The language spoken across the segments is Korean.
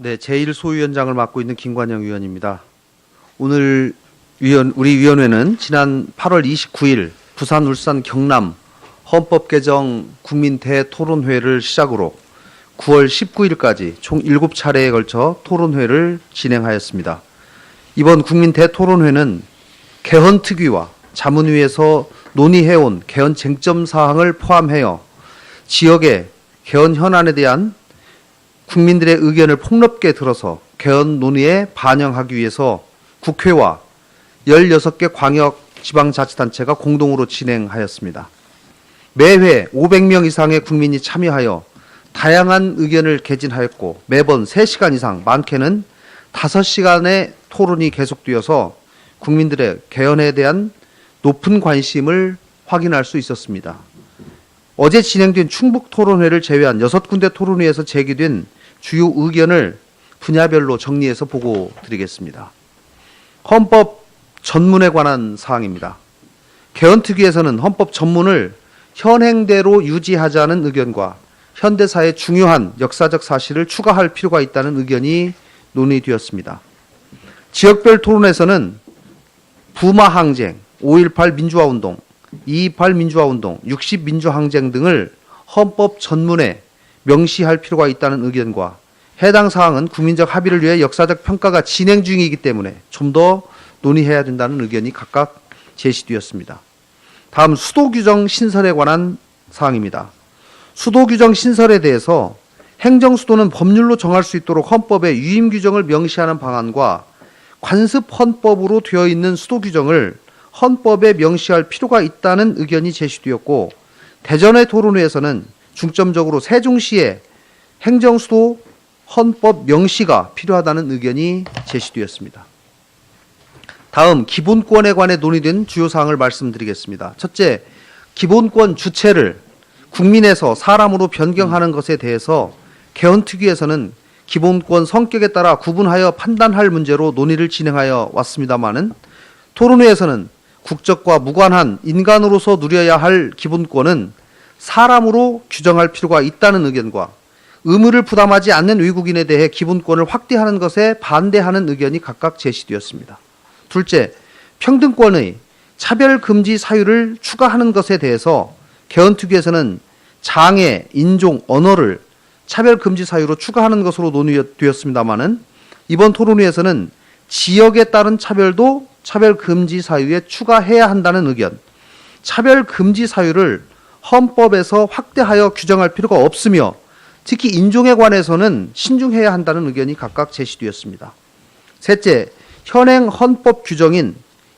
네, 제1소위원장을 맡고 있는 김관영 위원입니다. 오늘 우리 위원회는 지난 8월 29일 부산, 울산, 경남 헌법 개정 국민 대토론회를 시작으로 9월 19일까지 총 7차례에 걸쳐 토론회를 진행하였습니다. 이번 국민 대토론회는 개헌 특위와 자문위에서 논의해온 개헌 쟁점 사항을 포함하여 지역의 개헌 현안에 대한 국민들의 의견을 폭넓게 들어서 개헌 논의에 반영하기 위해서 국회와 16개 광역 지방자치단체가 공동으로 진행하였습니다. 매회 500명 이상의 국민이 참여하여 다양한 의견을 개진하였고 매번 3시간 이상, 많게는 5시간의 토론이 계속되어서 국민들의 개헌에 대한 높은 관심을 확인할 수 있었습니다. 어제 진행된 충북 토론회를 제외한 6군데 토론회에서 제기된 주요 의견을 분야별로 정리해서 보고 드리겠습니다. 헌법 전문에 관한 사항입니다. 개헌특위에서는 헌법 전문을 현행대로 유지하자는 의견과 현대사의 중요한 역사적 사실을 추가할 필요가 있다는 의견이 논의되었습니다. 지역별 토론에서는 부마항쟁, 5.18 민주화운동, 2.28 민주화운동, 60 민주항쟁 등을 헌법 전문에 명시할 필요가 있다는 의견과 해당 사항은 국민적 합의를 위해 역사적 평가가 진행 중이기 때문에 좀 더 논의해야 된다는 의견이 각각 제시되었습니다. 다음 수도규정 신설에 관한 사항입니다. 수도규정 신설에 대해서 행정수도는 법률로 정할 수 있도록 헌법에 유임규정을 명시하는 방안과 관습헌법으로 되어 있는 수도규정을 헌법에 명시할 필요가 있다는 의견이 제시되었고 대전의 토론회에서는 중점적으로 세종시의 행정수도 헌법 명시가 필요하다는 의견이 제시되었습니다. 다음 기본권에 관해 논의된 주요 사항을 말씀드리겠습니다. 첫째, 기본권 주체를 국민에서 사람으로 변경하는 것에 대해서 개헌특위에서는 기본권 성격에 따라 구분하여 판단할 문제로 논의를 진행하여 왔습니다마는 토론회에서는 국적과 무관한 인간으로서 누려야 할 기본권은 사람으로 규정할 필요가 있다는 의견과 의무를 부담하지 않는 외국인에 대해 기본권을 확대하는 것에 반대하는 의견이 각각 제시되었습니다. 둘째, 평등권의 차별금지 사유를 추가하는 것에 대해서 개헌특위에서는 장애, 인종, 언어를 차별금지 사유로 추가하는 것으로 논의되었습니다마는 이번 토론회에서는 지역에 따른 차별도 차별금지 사유에 추가해야 한다는 의견, 차별금지 사유를 헌법에서 확대하여 규정할 필요가 없으며 특히 인종에 관해서는 신중해야 한다는 의견이 각각 제시되었습니다. 셋째, 현행 헌법 규정인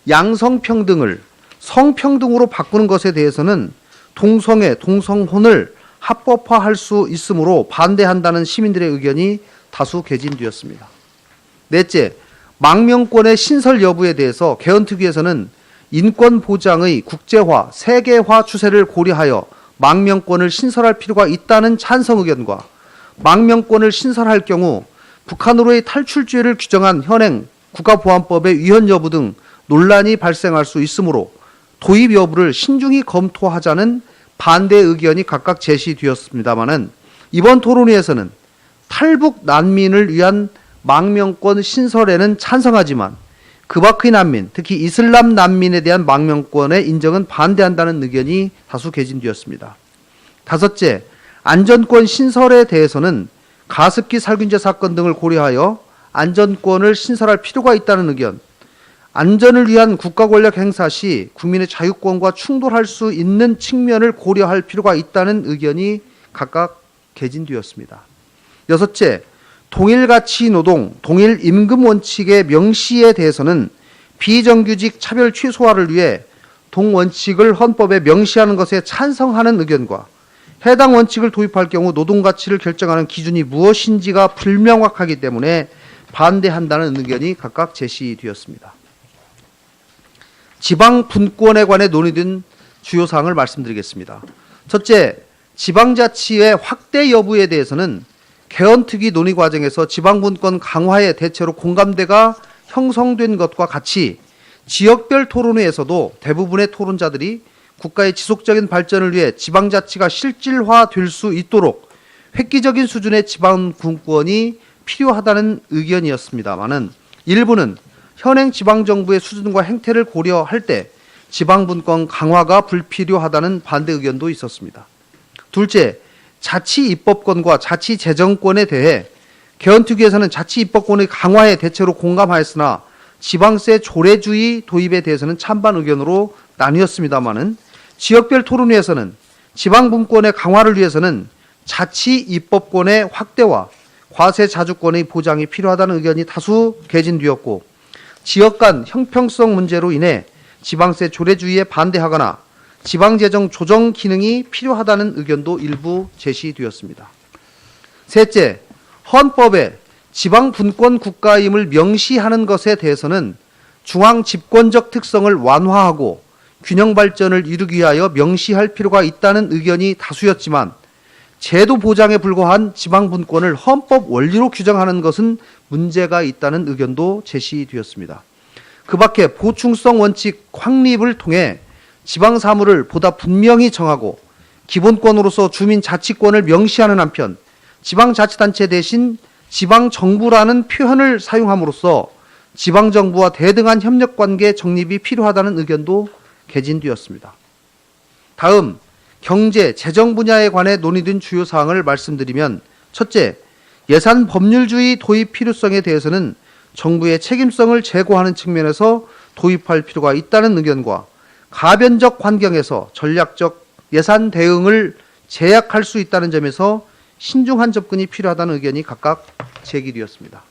양성평등을 성평등으로 바꾸는 것에 대해서는 동성애, 동성혼을 합법화할 수 있으므로 반대한다는 시민들의 의견이 다수 개진되었습니다. 넷째, 망명권의 신설 여부에 대해서 개헌특위에서는 인권 보장의 국제화, 세계화 추세를 고려하여 망명권을 신설할 필요가 있다는 찬성 의견과 망명권을 신설할 경우 북한으로의 탈출죄를 규정한 현행 국가보안법의 위헌 여부 등 논란이 발생할 수 있으므로 도입 여부를 신중히 검토하자는 반대 의견이 각각 제시되었습니다마는 이번 토론회에서는 탈북 난민을 위한 망명권 신설에는 찬성하지만 그 밖의 난민, 특히 이슬람 난민에 대한 망명권의 인정은 반대한다는 의견이 다수 개진되었습니다. 다섯째, 안전권 신설에 대해서는 가습기 살균제 사건 등을 고려하여 안전권을 신설할 필요가 있다는 의견, 안전을 위한 국가 권력 행사 시 국민의 자유권과 충돌할 수 있는 측면을 고려할 필요가 있다는 의견이 각각 개진되었습니다. 여섯째, 동일가치 노동, 동일임금 원칙의 명시에 대해서는 비정규직 차별 최소화를 위해 동원칙을 헌법에 명시하는 것에 찬성하는 의견과 해당 원칙을 도입할 경우 노동가치를 결정하는 기준이 무엇인지가 불명확하기 때문에 반대한다는 의견이 각각 제시되었습니다. 지방분권에 관해 논의된 주요 사항을 말씀드리겠습니다. 첫째, 지방자치의 확대 여부에 대해서는 개헌특위 논의 과정에서 지방분권 강화에 대체로 공감대가 형성된 것과 같이 지역별 토론회에서도 대부분의 토론자들이 국가의 지속적인 발전을 위해 지방자치가 실질화될 수 있도록 획기적인 수준의 지방분권이 필요하다는 의견이었습니다마는 일부는 현행 지방정부의 수준과 행태를 고려할 때 지방분권 강화가 불필요하다는 반대 의견도 있었습니다. 둘째, 자치입법권과 자치재정권에 대해 개헌특위에서는 자치입법권의 강화에 대체로 공감하였으나 지방세 조례주의 도입에 대해서는 찬반 의견으로 나뉘었습니다마는 지역별 토론회에서는 지방분권의 강화를 위해서는 자치입법권의 확대와 과세자주권의 보장이 필요하다는 의견이 다수 개진되었고, 지역 간 형평성 문제로 인해 지방세 조례주의에 반대하거나 지방재정 조정 기능이 필요하다는 의견도 일부 제시되었습니다. 셋째, 헌법에 지방분권 국가임을 명시하는 것에 대해서는 중앙 집권적 특성을 완화하고 균형 발전을 이루기 위하여 명시할 필요가 있다는 의견이 다수였지만, 제도 보장에 불과한 지방분권을 헌법 원리로 규정하는 것은 문제가 있다는 의견도 제시되었습니다. 그 밖에 보충성 원칙 확립을 통해 지방 사무를 보다 분명히 정하고 기본권으로서 주민 자치권을 명시하는 한편, 지방자치단체 대신 지방정부라는 표현을 사용함으로써 지방정부와 대등한 협력관계 정립이 필요하다는 의견도 개진되었습니다. 다음, 경제, 재정 분야에 관해 논의된 주요 사항을 말씀드리면, 첫째, 예산 법률주의 도입 필요성에 대해서는 정부의 책임성을 제고하는 측면에서 도입할 필요가 있다는 의견과 가변적 환경에서 전략적 예산 대응을 제약할 수 있다는 점에서 신중한 접근이 필요하다는 의견이 각각 제기되었습니다.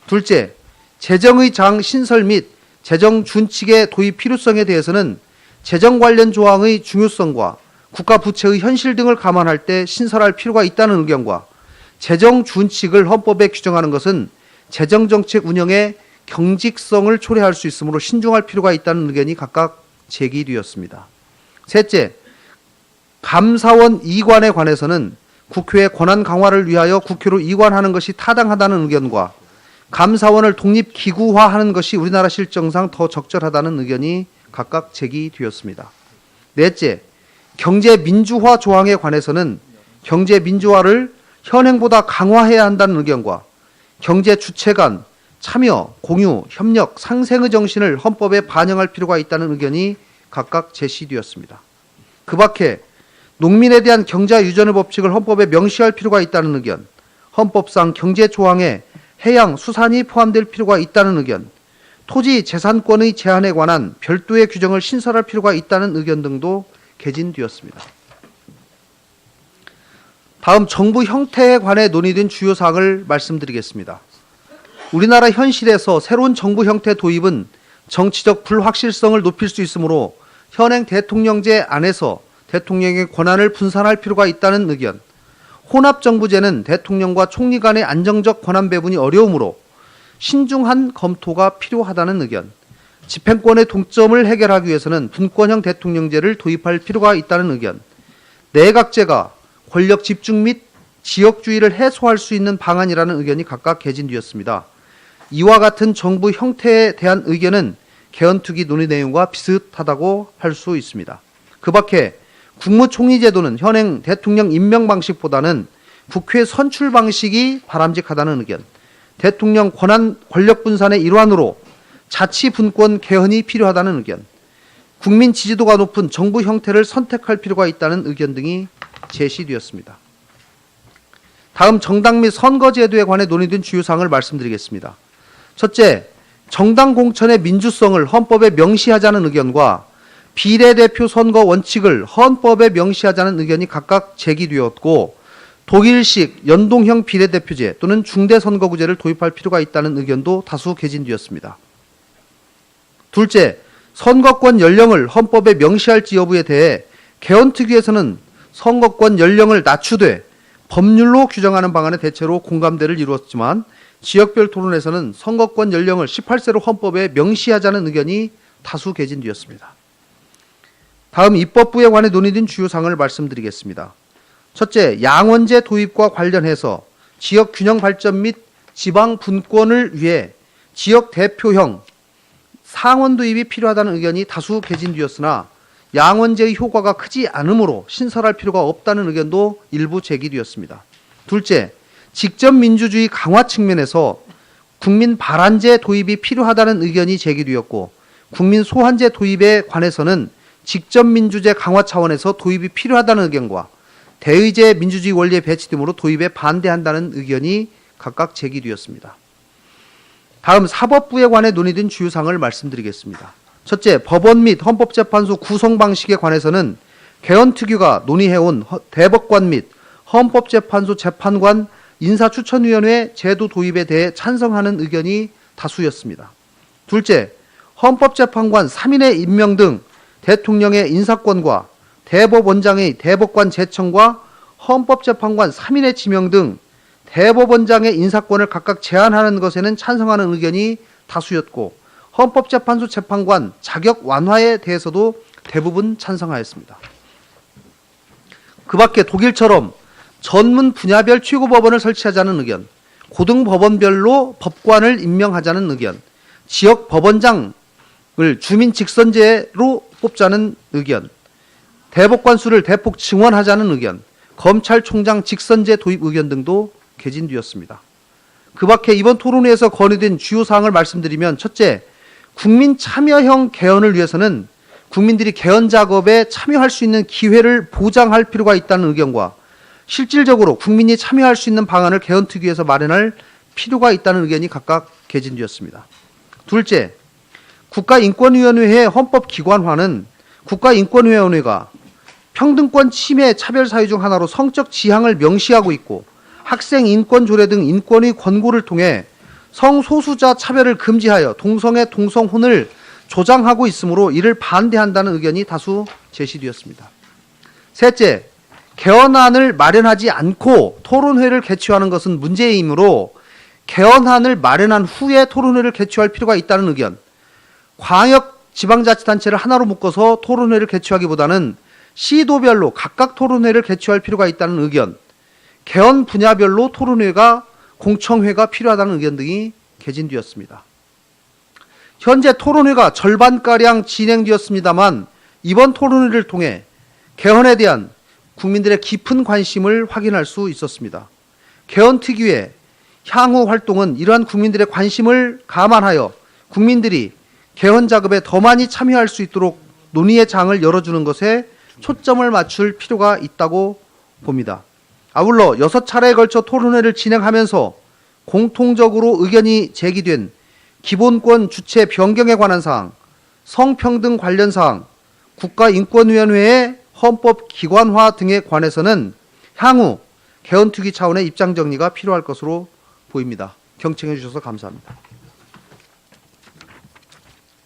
둘째, 재정의 장 신설 및 재정 준칙의 도입 필요성에 대해서는 재정 관련 조항의 중요성과 국가 부채의 현실 등을 감안할 때 신설할 필요가 있다는 의견과 재정 준칙을 헌법에 규정하는 것은 재정정책 운영의 경직성을 초래할 수 있으므로 신중할 필요가 있다는 의견이 각각 제기되었습니다. 셋째, 감사원 이관에 관해서는 국회의 권한 강화를 위하여 국회로 이관하는 것이 타당하다는 의견과 감사원을 독립기구화하는 것이 우리나라 실정상 더 적절하다는 의견이 각각 제기되었습니다. 넷째, 경제민주화 조항에 관해서는 경제민주화를 현행보다 강화해야 한다는 의견과 경제 주체 간 참여, 공유, 협력, 상생의 정신을 헌법에 반영할 필요가 있다는 의견이 각각 제시되었습니다. 그 밖에 농민에 대한 경자 유전의 법칙을 헌법에 명시할 필요가 있다는 의견, 헌법상 경제 조항에 해양, 수산이 포함될 필요가 있다는 의견, 토지 재산권의 제한에 관한 별도의 규정을 신설할 필요가 있다는 의견 등도 개진되었습니다. 다음, 정부 형태에 관해 논의된 주요 사항을 말씀드리겠습니다. 우리나라 현실에서 새로운 정부 형태 도입은 정치적 불확실성을 높일 수 있으므로 현행 대통령제 안에서 대통령의 권한을 분산할 필요가 있다는 의견, 혼합정부제는 대통령과 총리 간의 안정적 권한 배분이 어려우므로 신중한 검토가 필요하다는 의견, 집행권의 동점을 해결하기 위해서는 분권형 대통령제를 도입할 필요가 있다는 의견, 내각제가 권력 집중 및 지역주의를 해소할 수 있는 방안이라는 의견이 각각 개진되었습니다. 이와 같은 정부 형태에 대한 의견은 개헌특위 논의 내용과 비슷하다고 할 수 있습니다. 그 밖에 국무총리 제도는 현행 대통령 임명 방식보다는 국회 선출 방식이 바람직하다는 의견, 대통령 권한 권력 분산의 일환으로 자치분권 개헌이 필요하다는 의견, 국민 지지도가 높은 정부 형태를 선택할 필요가 있다는 의견 등이 제시되었습니다. 다음, 정당 및 선거제도에 관해 논의된 주요 사항을 말씀드리겠습니다. 첫째, 정당 공천의 민주성을 헌법에 명시하자는 의견과 비례대표 선거 원칙을 헌법에 명시하자는 의견이 각각 제기되었고, 독일식 연동형 비례대표제 또는 중대선거구제를 도입할 필요가 있다는 의견도 다수 개진되었습니다. 둘째, 선거권 연령을 헌법에 명시할지 여부에 대해 개헌특위에서는 선거권 연령을 낮추되 법률로 규정하는 방안에 대체로 공감대를 이루었지만, 지역별 토론에서는 선거권 연령을 18세로 헌법에 명시하자는 의견이 다수 개진되었습니다. 다음, 입법부에 관해 논의된 주요 사항을 말씀드리겠습니다. 첫째, 양원제 도입과 관련해서 지역 균형 발전 및 지방 분권을 위해 지역 대표형 상원 도입이 필요하다는 의견이 다수 개진되었으나 양원제의 효과가 크지 않으므로 신설할 필요가 없다는 의견도 일부 제기되었습니다. 둘째, 직접 민주주의 강화 측면에서 국민 발안제 도입이 필요하다는 의견이 제기되었고, 국민 소환제 도입에 관해서는 직접 민주제 강화 차원에서 도입이 필요하다는 의견과 대의제 민주주의 원리에 배치됨으로 도입에 반대한다는 의견이 각각 제기되었습니다. 다음 사법부에 관해 논의된 주요 사항을 말씀드리겠습니다. 첫째, 법원 및 헌법재판소 구성 방식에 관해서는 개헌특위가 논의해온 대법관 및 헌법재판소 재판관 인사추천위원회 제도 도입에 대해 찬성하는 의견이 다수였습니다. 둘째, 헌법재판관 3인의 임명 등 대통령의 인사권과 대법원장의 대법관 제청과 헌법재판관 3인의 지명 등 대법원장의 인사권을 각각 제한하는 것에는 찬성하는 의견이 다수였고, 헌법재판소 재판관 자격 완화에 대해서도 대부분 찬성하였습니다. 그 밖에 독일처럼 전문 분야별 최고법원을 설치하자는 의견, 고등법원별로 법관을 임명하자는 의견, 지역 법원장을 주민 직선제로 뽑자는 의견, 대법관 수를 대폭 증원하자는 의견, 검찰총장 직선제 도입 의견 등도 개진되었습니다. 그 밖에 이번 토론회에서 건의된 주요 사항을 말씀드리면, 첫째, 국민 참여형 개헌을 위해서는 국민들이 개헌 작업에 참여할 수 있는 기회를 보장할 필요가 있다는 의견과 실질적으로 국민이 참여할 수 있는 방안을 개헌특위에서 마련할 필요가 있다는 의견이 각각 개진되었습니다. 둘째, 국가인권위원회의 헌법기관화는 국가인권위원회가 평등권 침해 차별 사유 중 하나로 성적 지향을 명시하고 있고, 학생 인권 조례 등 인권위 권고를 통해 성소수자 차별을 금지하여 동성애 동성혼을 조장하고 있으므로 이를 반대한다는 의견이 다수 제시되었습니다. 셋째, 개헌안을 마련하지 않고 토론회를 개최하는 것은 문제이므로 개헌안을 마련한 후에 토론회를 개최할 필요가 있다는 의견, 광역 지방자치단체를 하나로 묶어서 토론회를 개최하기보다는 시도별로 각각 토론회를 개최할 필요가 있다는 의견, 개헌 분야별로 토론회가 공청회가 필요하다는 의견 등이 개진되었습니다. 현재 토론회가 절반가량 진행되었습니다만, 이번 토론회를 통해 개헌에 대한 국민들의 깊은 관심을 확인할 수 있었습니다. 개헌특위의 향후 활동은 이러한 국민들의 관심을 감안하여 국민들이 개헌 작업에 더 많이 참여할 수 있도록 논의의 장을 열어주는 것에 초점을 맞출 필요가 있다고 봅니다. 아울러 6차례에 걸쳐 토론회를 진행하면서 공통적으로 의견이 제기된 기본권 주체 변경에 관한 사항, 성평등 관련 사항, 국가인권위원회의 헌법 기관화 등에 관해서는 향후 개헌특위 차원의 입장 정리가 필요할 것으로 보입니다. 경청해 주셔서 감사합니다.